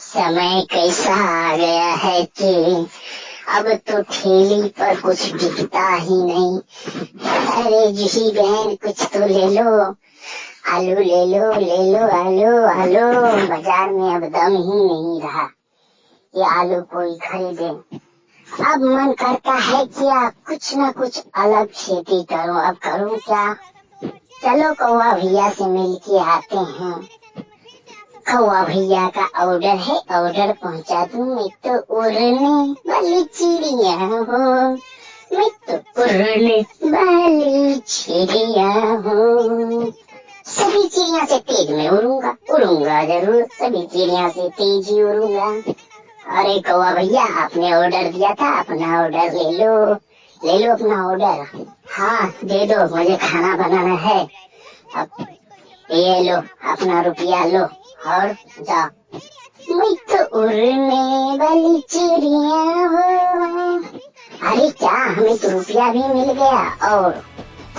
समय कैसा आ गया है कि अब तो ठेली पर कुछ दिखता ही नहीं। अरे जी बहन कुछ तो ले लो, आलू ले लो, ले लो आलू आलू। बाजार में अब दम ही नहीं रहा ये आलू कोई खरीदे। अब मन करता है कि आप कुछ न कुछ अलग खेती करो। अब करूं क्या? चलो कौवा भैया से मिल के आते हैं। कौवा भैया का ऑर्डर है, ऑर्डर पहुंचा दूं। मैं तो उड़ने वाली चिड़िया हूँ, मैं तो उड़ने वाली चिड़िया हूँ। सभी चिड़िया से तेज मैं उड़ूंगा, उड़ूंगा जरूर, सभी चिड़िया से तेज ही उड़ूंगा। अरे कौवा भैया आपने ऑर्डर दिया था, अपना ऑर्डर ले लो, ले लो अपना ऑर्डर। हाँ दे दो, मुझे खाना बनाना है। अब ये लो अपना रुपया लो और जाओ। मैं तो उड़ने वाली चिड़िया हूँ। अरे क्या, हमें तो रुपया भी मिल गया और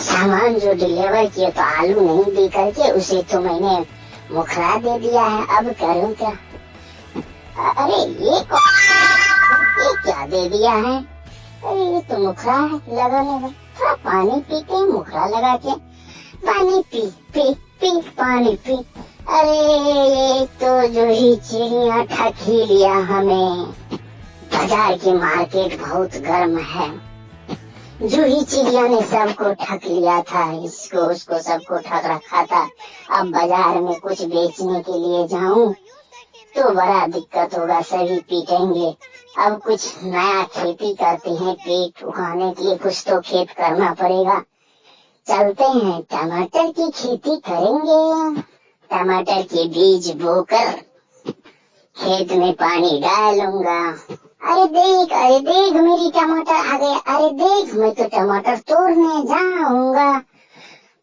सामान जो डिलीवर किया तो आलू नहीं दे करके उसे तो मैंने मुखरा दे दिया है। अब करूँ क्या? अरे ये क्या दे दिया है? अरे ये तो मुखरा है लगाने में। थोड़ा पानी पीते हैं मुखरा लगा के। पानी पी पी पी पानी पी। अरे ये तो जो ही चिड़िया ठग ही लिया हमें। बाजार की मार्केट बहुत गर्म है। जूही चिड़िया ने सबको ठग लिया था, इसको उसको सबको ठग रखा था। अब बाजार में कुछ बेचने के लिए जाऊं तो बड़ा दिक्कत होगा, सभी पीटेंगे। अब कुछ नया खेती करते हैं, पेट उगाने के लिए कुछ तो खेत करना पड़ेगा। चलते हैं टमाटर की खेती करेंगे। टमाटर के बीज बोकर खेत में पानी डालूंगा। अरे देख मेरी टमाटर आ गया। अरे देख मैं तो टमाटर तोड़ने जाऊंगा।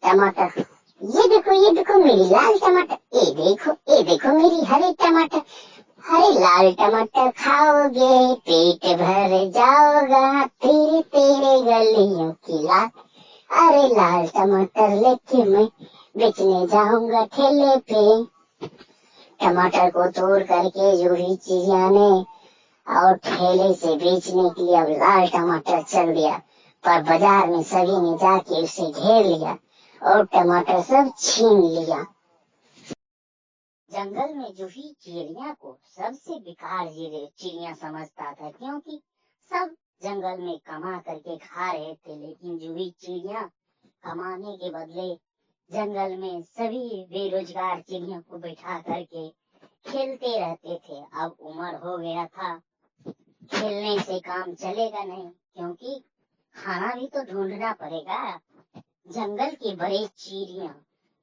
टमाटर, ये देखो मेरी लाल टमाटर। ये देखो मेरी हरे टमाटर। हरे लाल टमाटर खाओगे पेट भर जाओगा, तेरे तेरे गलियों की लाल। अरे लाल टमाटर लेके मैं बेचने जाऊंगा ठेले पे। टमाटर को तोड़ करके जूही चिड़िया ने और ठेले से बेचने के लिए अब लाल टमाटर चल दिया। पर बाजार में सभी ने जाके उसे घेर लिया और टमाटर सब छीन लिया। जंगल में जूही चिड़िया को सबसे बेकार चिड़िया समझता था, क्योंकि सब जंगल में कमा करके खा रहे थे, लेकिन जूही चिड़िया कमाने के बदले जंगल में सभी बेरोजगार चिड़ियों को बैठा करके खेलते रहते थे। अब उम्र हो गया था, खेलने से काम चलेगा नहीं, क्योंकि खाना भी तो ढूंढना पड़ेगा। जंगल के बड़े चिड़िया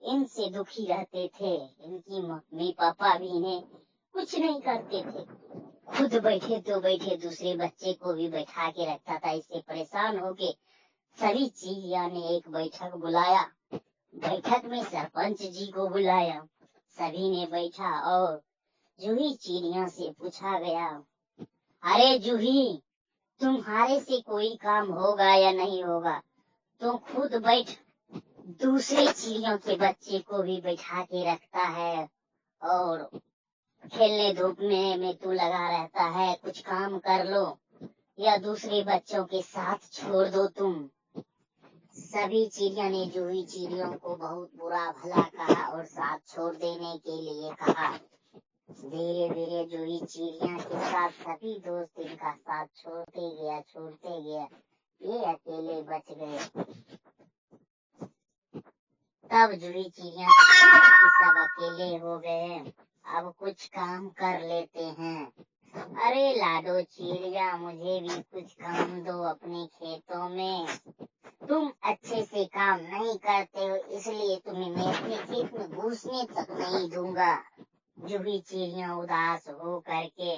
इनसे दुखी रहते थे। इनकी मम्मी पापा भी इन्हें कुछ नहीं करते थे, खुद बैठे तो बैठे दूसरे बच्चे को भी बैठा के रखता था। इससे परेशान होके सभी चिड़िया ने एक बैठक बुलाया। बैठक में सरपंच जी को बुलाया। सभी ने बैठा और जूही चिड़िया से पूछा गया, अरे जूही, तुम्हारे से कोई काम होगा या नहीं होगा? तुम खुद बैठ, दूसरे चिड़ियों के बच्चे को भी बैठा के रखता है और खेलने धूपने में तू लगा रहता है। कुछ काम कर लो या दूसरे बच्चों के साथ छोड़ दो तुम। सभी चिड़िया ने जूही चिड़ियों को बहुत बुरा भला कहा और साथ छोड़ देने के लिए कहा। धीरे धीरे जूही चिड़िया के साथ सभी दोस्त इनका साथ छोड़ते गया, ये अकेले बच गए। तब जूही चिड़िया सब अकेले हो गए। अब कुछ काम कर लेते हैं। अरे लाडो चिड़िया, मुझे भी कुछ काम दो अपने खेतों में। तुम अच्छे से काम नहीं करते हो, इसलिए तुम्हें मैं अपने खेत में घुसने तक नहीं दूंगा। जूही चिड़िया उदास हो करके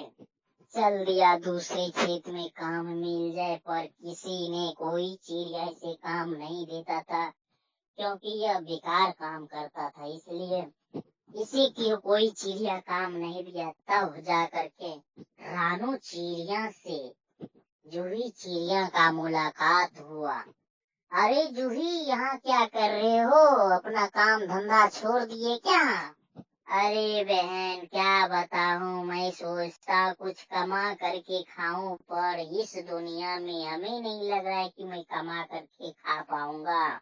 चल दिया दूसरे खेत में काम मिल जाए, पर किसी ने कोई चिड़िया से काम नहीं देता था, क्योंकि यह बेकार काम करता था। इसलिए इसी की कोई चिड़िया काम नहीं दिया। तब जा करके रानू चिड़िया से जूही चिड़िया का मुलाकात हुआ। अरे जूही, यहाँ क्या कर रहे हो? अपना काम धंधा छोड़ दिए क्या? अरे बहन क्या बताऊं, मैं सोचता कुछ कमा करके खाऊं, पर इस दुनिया में हमें नहीं लग रहा है कि मैं कमा करके खा पाऊंगा।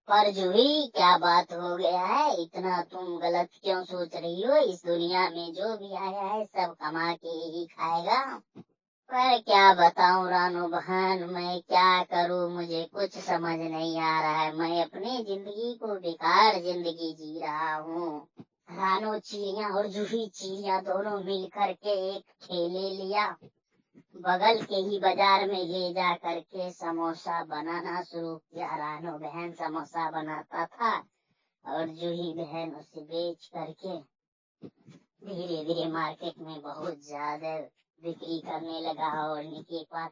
पर जूही क्या बात हो गया है, इतना तुम गलत क्यों सोच रही हो? इस दुनिया में जो भी आया है सब कमा के ही खाएगा। पर क्या बताऊं रानू बहन, मैं क्या करूं, मुझे कुछ समझ नहीं आ रहा है। मैं अपनी जिंदगी को बेकार जिंदगी जी रहा हूँ। रानू चिड़िया और जूही चिड़िया दोनों मिल करके एक ठेले लिया, बगल के ही बाजार में ले जा करके समोसा बनाना शुरू किया। रानू बहन समोसा बनाता था और जूही बहन उसे बेच करके धीरे धीरे मार्केट में बहुत ज्यादा बिक्री करने लगा और इनके पास